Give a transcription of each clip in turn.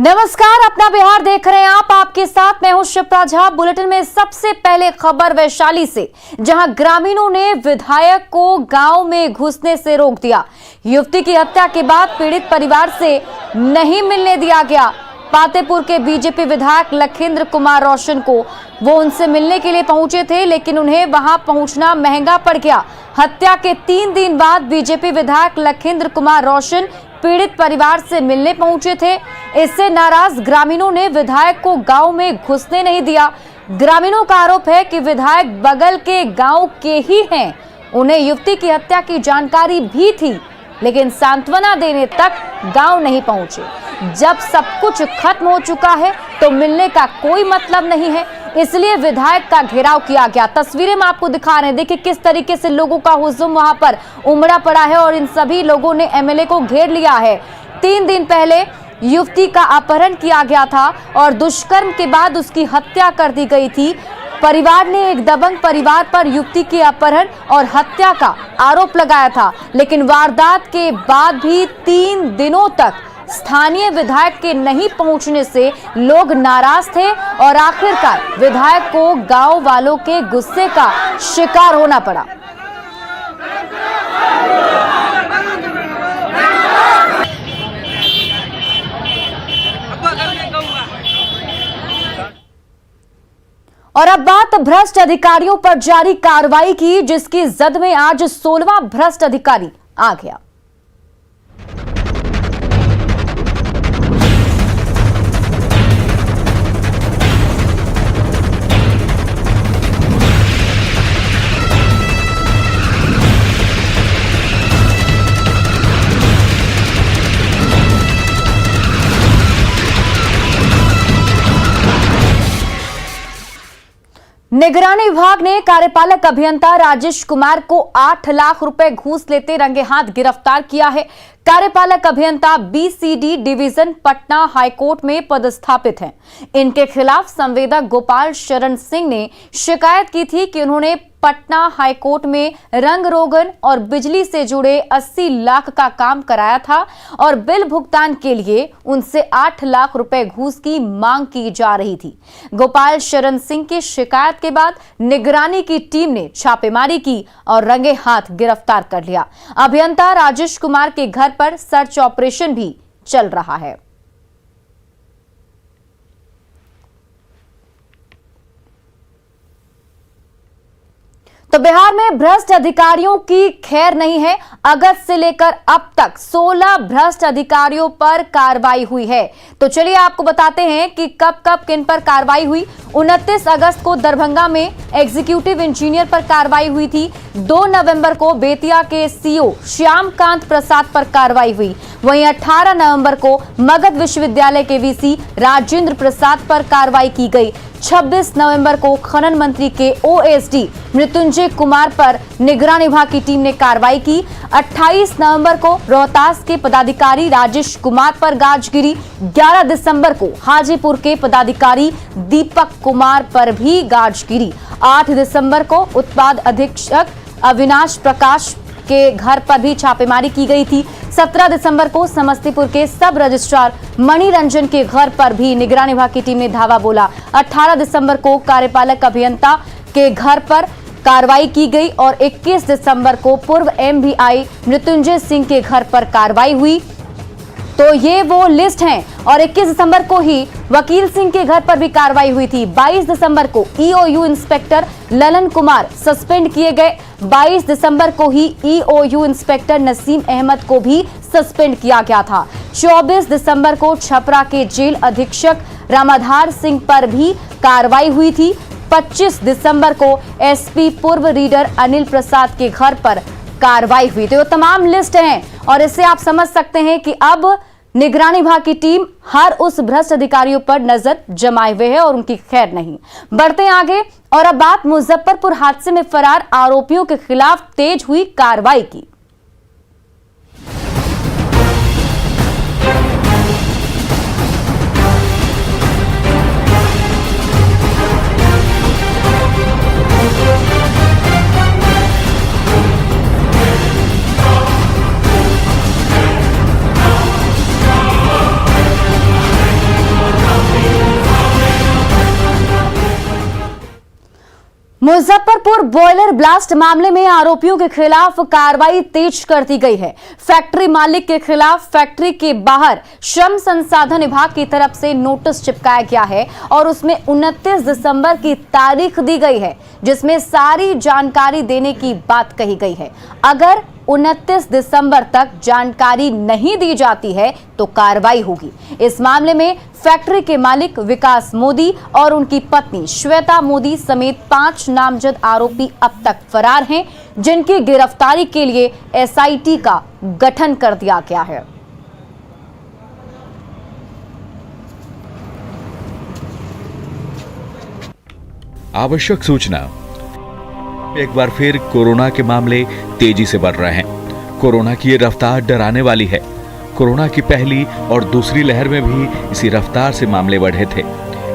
नमस्कार, अपना बिहार देख रहे हैं आप। आपके साथ मैं हूं शिप्रा झा। बुलेटिन में सबसे पहले खबर वैशाली से, जहां ग्रामीणों ने विधायक को गांव में घुसने से रोक दिया। युवती की हत्या के बाद पीड़ित परिवार से नहीं मिलने दिया गया। पातेपुर के बीजेपी विधायक लखिंद्र कुमार रोशन को वो उनसे मिलने के लिए पहुंचे थे, लेकिन उन्हें वहां पहुंचना महंगा पड़ गया। हत्या के 3 दिन बाद बीजेपी विधायक लखिंद्र कुमार रोशन पीड़ित परिवार से मिलने पहुंचे थे। इससे नाराज ग्रामीणों ने विधायक को गांव में घुसने नहीं दिया। ग्रामीणों का आरोप है कि विधायक बगल के गांव के ही हैं। उन्हें युवती की हत्या की जानकारी भी थी, लेकिन सांत्वना देने तक गांव नहीं पहुंचे। जब सब कुछ खत्म हो चुका है तो मिलने का कोई मतलब नहीं है, इसलिए विधायक का घेराव किया गया। तस्वीरें हम आपको दिखा रहे हैं। देखिए किस तरीके से लोगों का हुजूम वहां पर उमड़ा पड़ा है और इन सभी लोगों ने एमएलए को घेर लिया है। 3 दिन पहले युवती का अपहरण किया गया था और दुष्कर्म के बाद उसकी हत्या कर दी गई थी। परिवार ने एक दबंग परिवार पर युवती के अपहरण और हत्या का आरोप लगाया था, लेकिन वारदात के बाद भी 3 दिनों तक स्थानीय विधायक के नहीं पहुंचने से लोग नाराज थे और आखिरकार विधायक को गांव वालों के गुस्से का शिकार होना पड़ा। और अब बात भ्रष्ट अधिकारियों पर जारी कार्रवाई की, जिसकी जद में आज 16वां भ्रष्ट अधिकारी आ गया। निगरानी विभाग ने कार्यपालक अभियंता राजेश कुमार को 8 लाख रुपए घूस लेते रंगे हाथ गिरफ्तार किया है। कार्यपालक अभियंता बीसीडी डिवीजन पटना हाईकोर्ट में पदस्थापित हैं। इनके खिलाफ संवेदक गोपाल शरण सिंह ने शिकायत की थी कि उन्होंने पटना हाईकोर्ट में रंग रोगन और बिजली से जुड़े 80 लाख का काम कराया था और बिल भुगतान के लिए उनसे 8 लाख रुपए घूस की मांग की जा रही थी। गोपाल शरण सिंह की शिकायत के बाद निगरानी की टीम ने छापेमारी की और रंगे हाथ गिरफ्तार कर लिया। अभियंता राजेश कुमार के घर पर सर्च ऑपरेशन भी चल रहा है। तो बिहार में भ्रष्ट अधिकारियों की खैर नहीं है। अगस्त से लेकर अब तक 16 भ्रष्ट अधिकारियों पर कार्रवाई हुई है। तो चलिए आपको बताते हैं कि कब कब किन पर कार्रवाई हुई। 29 अगस्त को दरभंगा में एग्जीक्यूटिव इंजीनियर पर कार्रवाई हुई थी। 2 नवंबर को बेतिया के सीओ श्यामकांत प्रसाद पर कार्रवाई हुई। वहीं 18 नवंबर को मगध विश्वविद्यालय के वीसी राजेंद्र प्रसाद पर कार्रवाई की गई। 26 नवंबर को खनन मंत्री के ओएसडी मृत्युंजय कुमार पर निगरानी विभाग की टीम ने कार्रवाई की। 28 नवंबर को रोहतास के पदाधिकारी राजेश कुमार पर गाज गिरी। 11 दिसंबर को हाजीपुर के पदाधिकारी दीपक कुमार पर भी गाज गिरी। 8 दिसंबर को उत्पाद अधीक्षक अविनाश प्रकाश के घर पर भी छापेमारी की गई थी। 17 दिसंबर को समस्तीपुर के सब रजिस्ट्रार मणिरंजन के घर पर भी निगरानी विभाग की टीम ने धावा बोला। 18 दिसंबर को कार्यपालक अभियंता के घर पर कार्रवाई की गई और 21 दिसंबर को पूर्व एमवीआई मृत्युंजय सिंह के घर पर कार्रवाई हुई। तो ये वो लिस्ट हैं। और 21 दिसंबर को ही वकील सिंह के घर पर भी कार्रवाई हुई थी। 22 दिसंबर को EOU inspector Lalan Kumar suspend किए गए। 22 दिसंबर को ही ईओयू इंस्पेक्टर नसीम अहमद को भी सस्पेंड किया गया था। 24 दिसंबर को छपरा के जेल अधीक्षक रामाधार सिंह पर भी कार्रवाई हुई थी। 25 दिसंबर को एसपी पूर्व रीडर अनिल प्रसाद के घर पर कार्रवाई हुई। तो ये तमाम लिस्ट हैं और इससे आप समझ सकते हैं कि अब निगरानी विभाग की टीम हर उस भ्रष्ट अधिकारियों पर नजर जमाए हुए है और उनकी खैर नहीं। बढ़ते हैं आगे और अब बात मुजफ्फरपुर हादसे में फरार आरोपियों के खिलाफ तेज हुई कार्रवाई की। मुजफ्फरपुर बॉयलर ब्लास्ट मामले में आरोपियों के खिलाफ कार्रवाई तेज कर दी गई है। फैक्ट्री मालिक के खिलाफ फैक्ट्री के बाहर श्रम संसाधन विभाग की तरफ से नोटिस चिपकाया गया है और उसमें 29 दिसंबर की तारीख दी गई है, जिसमें सारी जानकारी देने की बात कही गई है। अगर 29 दिसंबर तक जानकारी नहीं दी जाती है तो कार्रवाई होगी। इस मामले में फैक्ट्री के मालिक विकास मोदी और उनकी पत्नी श्वेता मोदी समेत 5 नामजद आरोपी अब तक फरार हैं, जिनकी गिरफ्तारी के लिए एसआईटी का गठन कर दिया गया है। आवश्यक सूचना। एक बार फिर कोरोना के मामले तेजी से बढ़ रहे हैं। कोरोना की ये रफ्तार डराने वाली है। कोरोना की पहली और दूसरी लहर में भी इसी रफ्तार से मामले बढ़े थे।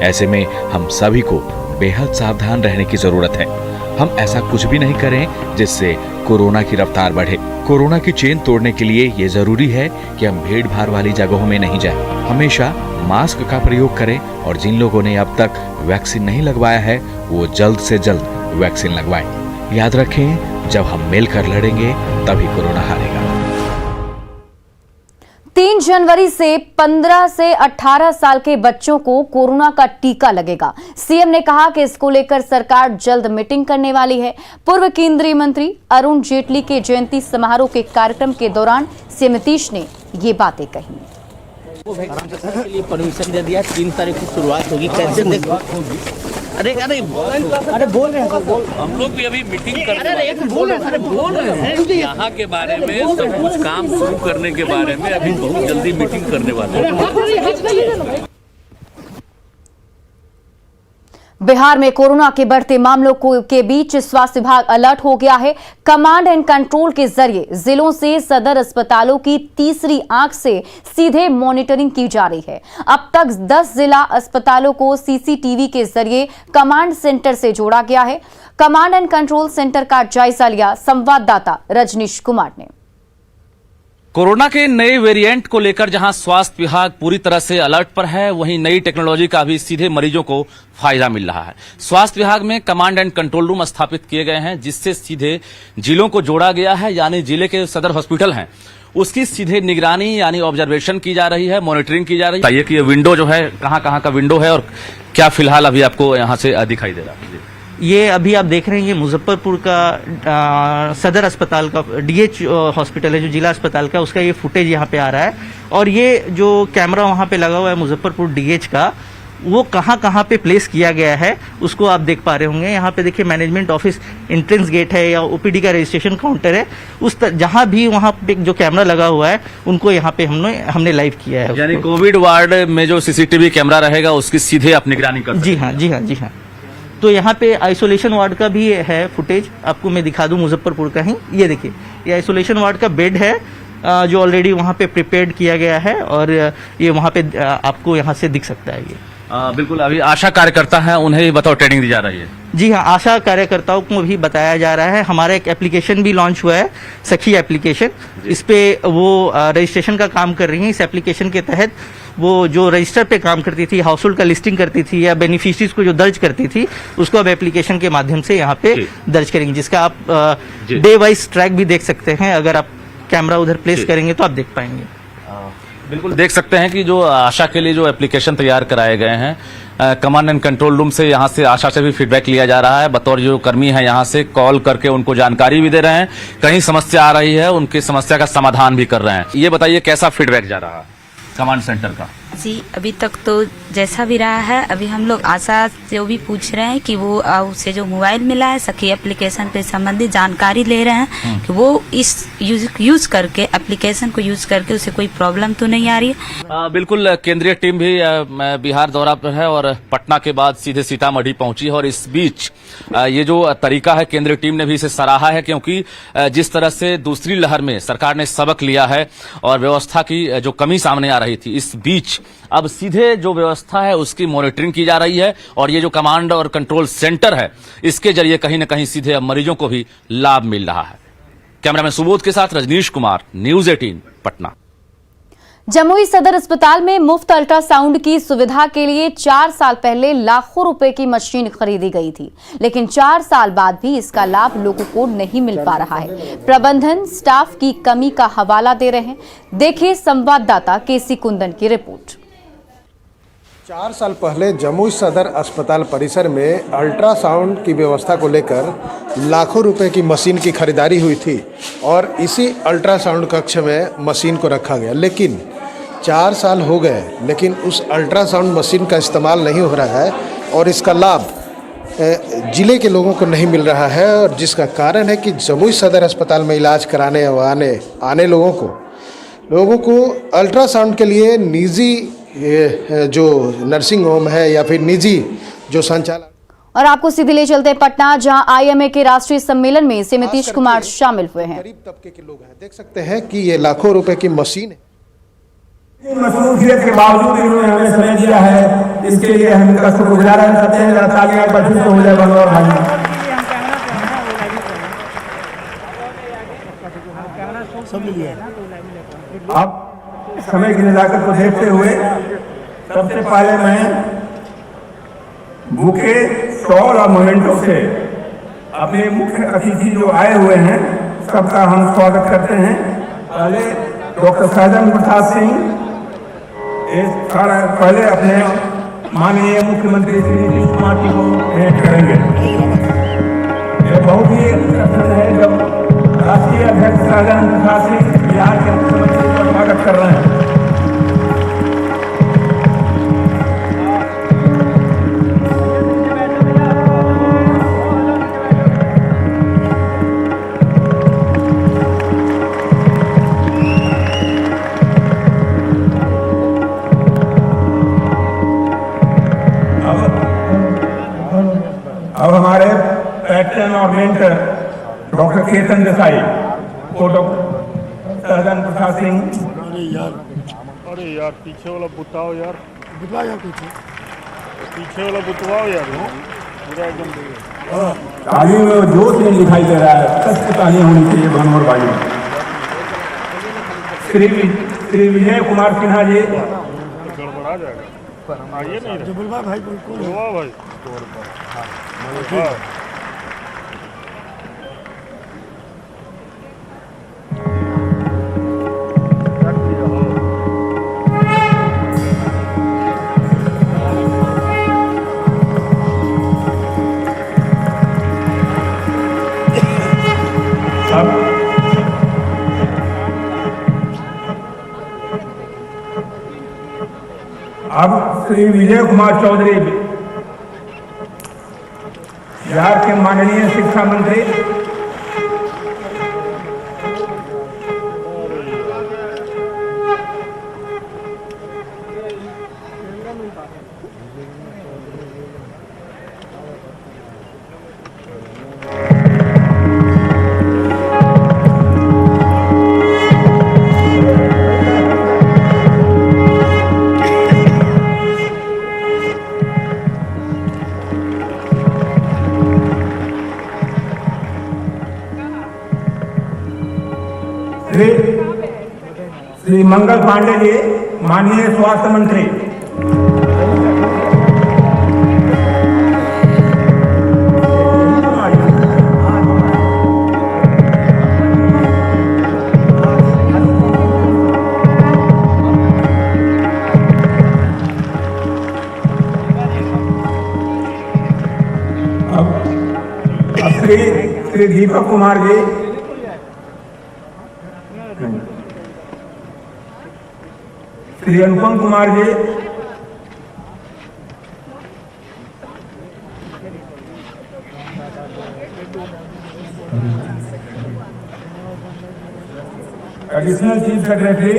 ऐसे में हम सभी को बेहद सावधान रहने की जरूरत है। हम ऐसा कुछ भी नहीं करें जिससे कोरोना की रफ्तार बढ़े। कोरोना की चेन तोड़ने के लिए ये जरूरी है कि हम भीड़ भाड़ वाली जगहों में नहीं जाएं। हमेशा मास्क का प्रयोग करें और जिन लोगों ने अब तक वैक्सीन नहीं लगवाया है वो जल्द से जल्द वैक्सीन लगवाएं। याद रखें, जब हम मिलकर लड़ेंगे तभी कोरोना हारेगा। 3 जनवरी से 15 से 18 साल के बच्चों को कोरोना का टीका लगेगा। सीएम ने कहा कि इसको लेकर सरकार जल्द मीटिंग करने वाली है। पूर्व केंद्रीय मंत्री अरुण जेटली के जयंती समारोह के कार्यक्रम के दौरान सीएम नीतीश ने ये बातें कही। वैक्सीनेशन के लिए परमिशन दे दिया, 3 तारीख को शुरुआत होगी। कैसे होगी? अरे बोल रहे हैं, हम लोग भी अभी मीटिंग कर रहे हैं यहाँ के बारे में, सब कुछ काम शुरू करने के बारे में अभी बहुत जल्दी मीटिंग करने वाले हैं। बिहार में कोरोना के बढ़ते मामलों के बीच स्वास्थ्य विभाग अलर्ट हो गया है। कमांड एंड कंट्रोल के जरिए जिलों से सदर अस्पतालों की तीसरी आंख से सीधे मॉनिटरिंग की जा रही है। अब तक 10 जिला अस्पतालों को सीसीटीवी के जरिए कमांड सेंटर से जोड़ा गया है। कमांड एंड कंट्रोल सेंटर का जायजा लिया संवाददाता रजनीश कुमार ने। कोरोना के नए वेरिएंट को लेकर जहां स्वास्थ्य विभाग पूरी तरह से अलर्ट पर है, वहीं नई टेक्नोलॉजी का भी सीधे मरीजों को फायदा मिल रहा है। स्वास्थ्य विभाग में कमांड एंड कंट्रोल रूम स्थापित किए गए हैं, जिससे सीधे जिलों को जोड़ा गया है। यानी जिले के सदर हॉस्पिटल हैं, उसकी सीधे निगरानी यानी ऑब्जर्वेशन की जा रही है, मॉनिटरिंग की जा रही है। बताइए कि ये विंडो जो है कहां का विंडो है और क्या फिलहाल अभी आपको यहाँ से दिखाई दे रहा है? ये अभी आप देख रहे हैं, ये मुजफ्फरपुर का सदर अस्पताल का डीएच हॉस्पिटल है, जो जिला अस्पताल का, उसका ये फुटेज यहाँ पे आ रहा है। और ये जो कैमरा वहाँ पे लगा हुआ है मुजफ्फरपुर डीएच का, वो कहाँ पे प्लेस किया गया है उसको आप देख पा रहे होंगे। यहाँ पे देखिए मैनेजमेंट ऑफिस एंट्रेंस गेट है या ओपीडी का रजिस्ट्रेशन काउंटर है, उस जहाँ भी वहाँ पे जो कैमरा लगा हुआ है उनको यहाँ पे हमने लाइव किया है। यानी कोविड वार्ड में जो सीसीटीवी कैमरा रहेगा उसकी सीधे आप निगरानी कर सकते हैं। जी हाँ। तो यहाँ पे आइसोलेशन वार्ड का भी है फुटेज, आपको मैं दिखा दूं मुजफ्फरपुर का ही। ये देखिए, ये आइसोलेशन वार्ड का बेड है जो ऑलरेडी वहाँ पे प्रिपेयर्ड किया गया है और ये वहाँ पे आपको यहाँ से दिख सकता है। ये बिल्कुल। अभी आशा कार्यकर्ता है, उन्हें बताओ ट्रेनिंग दी जा रही है? जी हाँ, आशा कार्यकर्ताओं को भी बताया जा रहा है। हमारा एक एप्लीकेशन भी लॉन्च हुआ है, सखी एप्लीकेशन। इस पे वो रजिस्ट्रेशन का काम कर रही हैं। इस एप्लीकेशन के तहत वो जो रजिस्टर पे काम करती थी, हाउस होल्ड का लिस्टिंग करती थी या बेनिफिशियरीज को जो दर्ज करती थी, उसको अब एप्लीकेशन के माध्यम से यहाँ पे दर्ज करेंगे, जिसका आप डे वाइज ट्रैक भी देख सकते हैं। अगर आप कैमरा उधर प्लेस करेंगे तो आप देख पाएंगे। बिल्कुल देख सकते हैं कि जो आशा के लिए जो एप्लीकेशन तैयार कराए गए हैं, कमांड एंड कंट्रोल रूम से, यहाँ से आशा से भी फीडबैक लिया जा रहा है। बतौर जो कर्मी है यहाँ से कॉल करके उनको जानकारी भी दे रहे हैं, कहीं समस्या आ रही है उनकी समस्या का समाधान भी कर रहे हैं। ये बताइए कैसा फीडबैक जा रहा है कमांड सेंटर का? जी, अभी तक तो जैसा भी रहा है, अभी हम लोग आशा से भी पूछ रहे हैं कि वो उसे जो मोबाइल मिला है सखी एप्लीकेशन पे संबंधित जानकारी ले रहे हैं कि वो इस यूज करके एप्लीकेशन को यूज करके उसे कोई प्रॉब्लम तो नहीं आ रही है। बिल्कुल। केंद्रीय टीम भी बिहार दौरा पर है और पटना के बाद सीधे सीतामढ़ी पहुंची है। और इस बीच ये जो तरीका है, केंद्रीय टीम ने भी इसे सराहा है, क्योंकि जिस तरह से दूसरी लहर में सरकार ने सबक लिया है और व्यवस्था की जो कमी सामने आ रही थी, इस बीच अब सीधे जो व्यवस्था है उसकी मॉनिटरिंग की जा रही है। और ये जो कमांड और कंट्रोल सेंटर है, इसके जरिए कहीं न कहीं सीधे अब मरीजों को भी लाभ मिल रहा है। कैमरामैन सुबोध के साथ रजनीश कुमार, न्यूज़ 18 पटना। जमुई सदर अस्पताल में मुफ्त अल्ट्रासाउंड की सुविधा के लिए 4 साल पहले लाखों रुपए की मशीन खरीदी गई थी, लेकिन 4 साल बाद भी इसका लाभ लोगों को नहीं मिल पा रहा है। प्रबंधन स्टाफ की कमी का हवाला दे रहे हैं। देखिए संवाददाता केसी कुंदन की रिपोर्ट। 4 साल पहले जमुई सदर अस्पताल परिसर में अल्ट्रासाउंड की व्यवस्था को लेकर लाखों रुपए की मशीन की खरीदारी हुई थी और इसी अल्ट्रासाउंड कक्ष में मशीन को रखा गया, लेकिन 4 साल हो गए लेकिन उस अल्ट्रासाउंड मशीन का इस्तेमाल नहीं हो रहा है और इसका लाभ जिले के लोगों को नहीं मिल रहा है। और जिसका कारण है कि जमुई सदर अस्पताल में इलाज कराने आने लोगों को अल्ट्रासाउंड के लिए निजी जो नर्सिंग होम है या फिर निजी जो संचालक। और आपको सीधे ले चलते हैं पटना, जहां आईएमए के राष्ट्रीय सम्मेलन में से नीतीश कुमार शामिल हुए हैं। गरीब तबके के लोग हैं, देख सकते हैं कि ये लाखों रुपए की मशीन है। मसरूफियत के बावजूद इन्होंने हमें समय दिया है, इसके लिए हम इनका शुक्रगुजार करते हैं। तालियां बजूं तो हो जाए बनोर भाई। अब समय की नजाकत को देखते हुए सबसे पहले मैं बुके, स्टॉल और मोमेंटो से अपने मुख्य अतिथि जो आए हुए हैं सबका हम स्वागत करते हैं। पहले डॉक्टर सहजन प्रसाद सिंह पहले अपने माननीय मुख्यमंत्री श्री नीतीश कुमार जी को भेंट करेंगे। ये बहुत ही अच्छा है जब राष्ट्रीय अध्यक्ष सहजन प्रसाद सिंह बिहार के मुख्यमंत्री का स्वागत कर रहे हैं। अब हमारे पैटर्न और मेंटर डॉक्टर केतन देसाई को डॉक्टर सहजन प्रसाद सिंह। अरे यार पीछे वाला बुताओ यार, पीछे वाला बुतवाओ यार, पूरा एकदम ताली में जोश नहीं दिखाई दे रहा है, सच ताली होनी चाहिए बनोर भाई। श्री विजय कुमार सिन्हा जी गड़बड़ा जाएगा, आइए नहीं भाई भाई अब श्री विजय कुमार चौधरी बिहार के माननीय शिक्षा मंत्री श्री मंगल पांडे जी माननीय स्वास्थ्य मंत्री। अब Shri Deepak Kumar ji, Shri Anupam Kumar ji, additional chief secretary,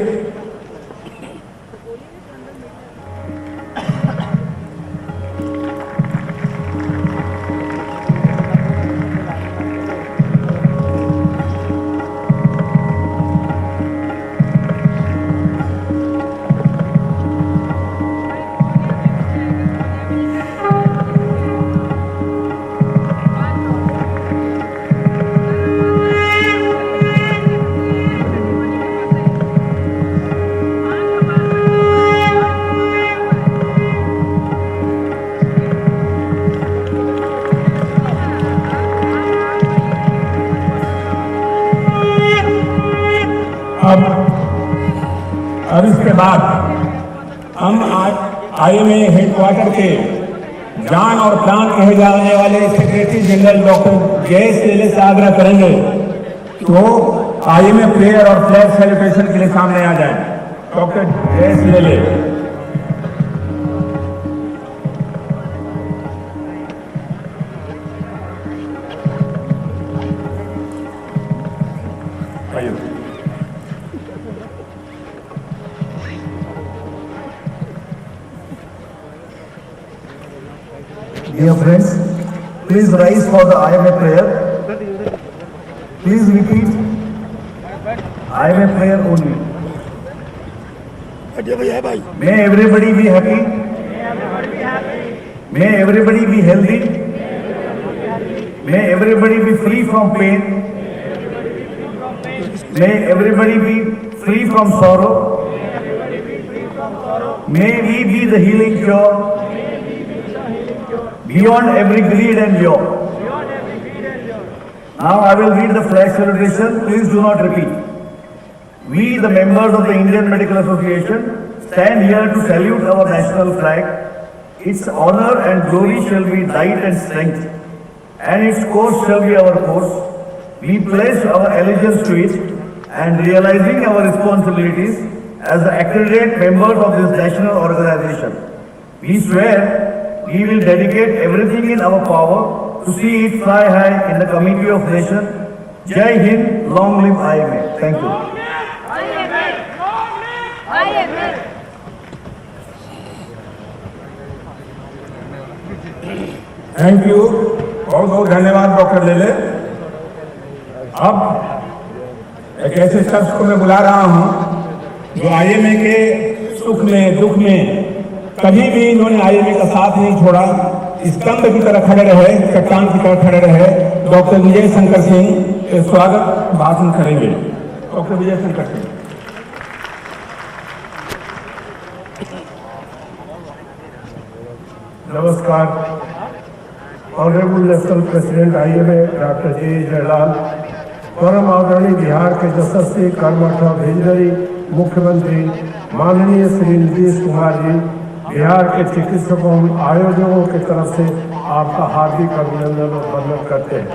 इसके बाद हम IMA हेडक्वार्टर के जान और प्राण कहे जाने वाले सेक्रेटरी जनरल डॉक्टर जयेश लेले से आग्रह करेंगे कि वो IMA प्रेयर और फ्लैग सेलिब्रेशन के लिए सामने आ जाए। डॉक्टर जयेश लेले। Dear friends, please rise for the IMA prayer. Please repeat IMA prayer only. May everybody be happy. May everybody be healthy. May everybody be free from pain. May everybody be free from sorrow. May we be the healing cure beyond every greed and lure. Now I will read the flag salutation. Please do not repeat. We, the members of the Indian Medical Association, stand here to salute our national flag. Its honor and glory shall be light and strength, and its course shall be our course. We pledge our allegiance to it, and realizing our responsibilities as the accredited members of this national organization, we swear we will dedicate everything in our power to see it fly high in the committee of nation. Jai Hind, long live IMA. Thank you. Thank you, बहुत बहुत धन्यवाद doctor लेले। अब एक ऐसे शख्स को मैं बुला रहा हूं जो IMA के सुख में दुख में कभी भी इन्होंने IMA का साथ नहीं छोड़ा, स्तंभ की तरह खड़े रहे, चट्टान की तरह खड़े रहे। डॉक्टर विजय शंकर सिंह स्वागत भाषण करेंगे। डॉक्टर विजय शंकर सिंह। नमस्कार। Honourable national president IMA doctor J. Jayalal, परम आदरणीय बिहार के यशस्वी कर्मठ विजनरी मुख्यमंत्री माननीय श्री नीतीश कुमार जी, बिहार के चिकित्सकों आयोजकों की तरफ से आपका हार्दिक अभिनंदन और वंदन करते हैं।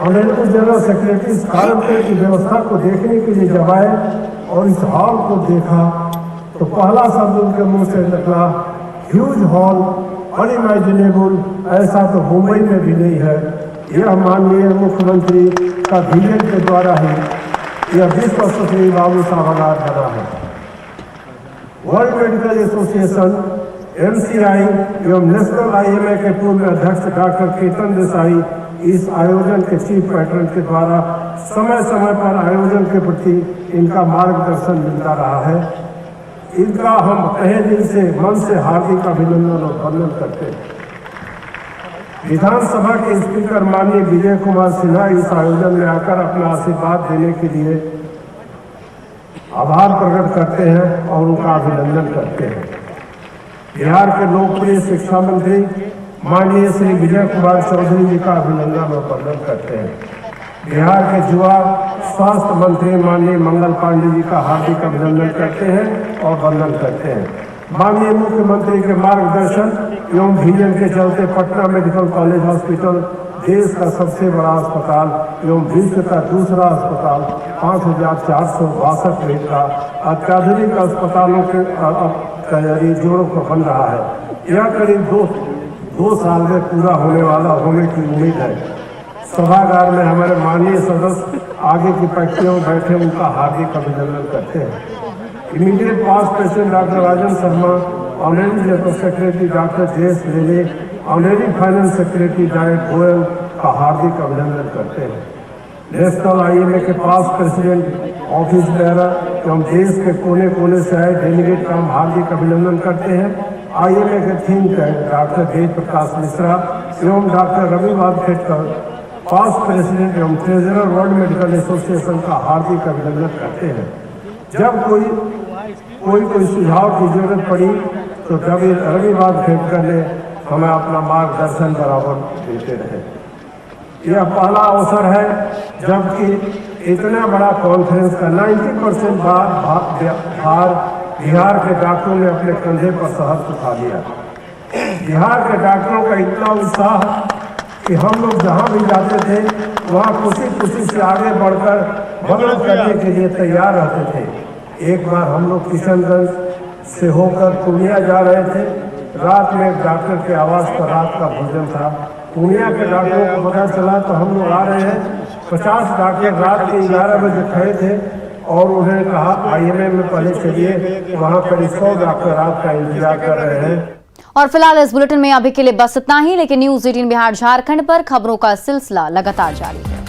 ऑनरेबल जनरल सेक्रेटरी इस कार्यक्रम की व्यवस्था को देखने के लिए जब आए और इस हॉल को देखा तो पहला शब्द उनके मुंह से निकला, ह्यूज हॉल, अनइमेजिनेबल, ऐसा तो मुंबई में भी नहीं है। यह माननीय मुख्यमंत्री का विजन के द्वारा ही यह विश्व स्तरीय बाबू साहबागार बना है। वर्ल्ड मेडिकल एसोसिएशन MCI एवं नेशनल IMA के पूर्व अध्यक्ष डॉक्टर केतन देसाई इस आयोजन के चीफ पैटर्न के द्वारा समय समय पर आयोजन के प्रति इनका मार्गदर्शन मिलता रहा है। इनका हम तहे दिल से मन से हार्दिक अभिनंदन और वंदन करते हैं। विधानसभा के स्पीकर माननीय विजय कुमार सिन्हा इस आयोजन में आकर अपना आशीर्वाद देने के लिए आभार प्रकट करते हैं और उनका अभिनंदन करते हैं। बिहार के लोकप्रिय शिक्षा मंत्री माननीय श्री विजय कुमार चौधरी जी का अभिनंदन और वंदन करते हैं। बिहार के युवा स्वास्थ्य मंत्री माननीय मंगल पांडे जी का हार्दिक अभिनंदन करते हैं और वंदन करते हैं। माननीय मुख्यमंत्री के मार्गदर्शन एवं विजन के चलते पटना मेडिकल कॉलेज हॉस्पिटल देश का सबसे बड़ा अस्पताल एवं विश्व का दूसरा अस्पताल 5,462 बेड का अत्याधुनिक अस्पतालों के जोड़ों को बन रहा है। यह करीब दो साल में पूरा होने वाला होने की उम्मीद है। सभागार में हमारे माननीय सदस्य आगे की पंक्तियों में बैठे उनका हार्दिक अभिनंदन करते हैं। Immediate past president doctor Rajan Sharma, honorary general secretary doctor Jayesh Lele, honorary finance secretary director Goyal का हार्दिक अभिनंदन करते हैं। नेशनल IMA के पास्ट प्रेसिडेंट ऑफिस बेयरर एवं देश के कोने कोने से आए डेलीगेट का हम हार्दिक अभिनंदन करते हैं। IMA के think tank doctor Ved Prakash Mishra एवं डॉक्टर रवि वानखेड़कर, पास्ट प्रेसिडेंट एवं ट्रेजरर वर्ल्ड मेडिकल एसोसिएशन का हार्दिक अभिनंदन करते हैं। जब कोई सुझाव की जरूरत पड़ी तो रवि वानखेड़कर ने हमें अपना मार्गदर्शन बराबर देते रहे। यह पहला अवसर है जबकि इतना बड़ा कॉन्फ्रेंस का 90% भार बिहार के डॉक्टरों ने अपने कंधे पर सहर्ष उठा लिया। बिहार के डॉक्टरों का इतना उत्साह कि हम लोग जहाँ भी जाते थे वहाँ खुशी से आगे बढ़कर मदद करने के लिए तैयार रहते थे। एक बार हम लोग किशनगंज से होकर पूर्णिया जा रहे थे। रात में एक डॉक्टर के आवास पर रात का भोजन था। पूर्णिया के डॉक्टरों को पता चला तो हम लोग आ रहे हैं। 50 डॉक्टर रात के 11 बजे खड़े थे और उन्होंने कहा IMA में पहले चलिए, वहाँ पर 100 डॉक्टर आपका इंतजार कर रहे हैं। और फिलहाल इस बुलेटिन में अभी के लिए बस इतना ही, लेकिन न्यूज़ 18 बिहार झारखंड पर खबरों का सिलसिला लगातार जारी है।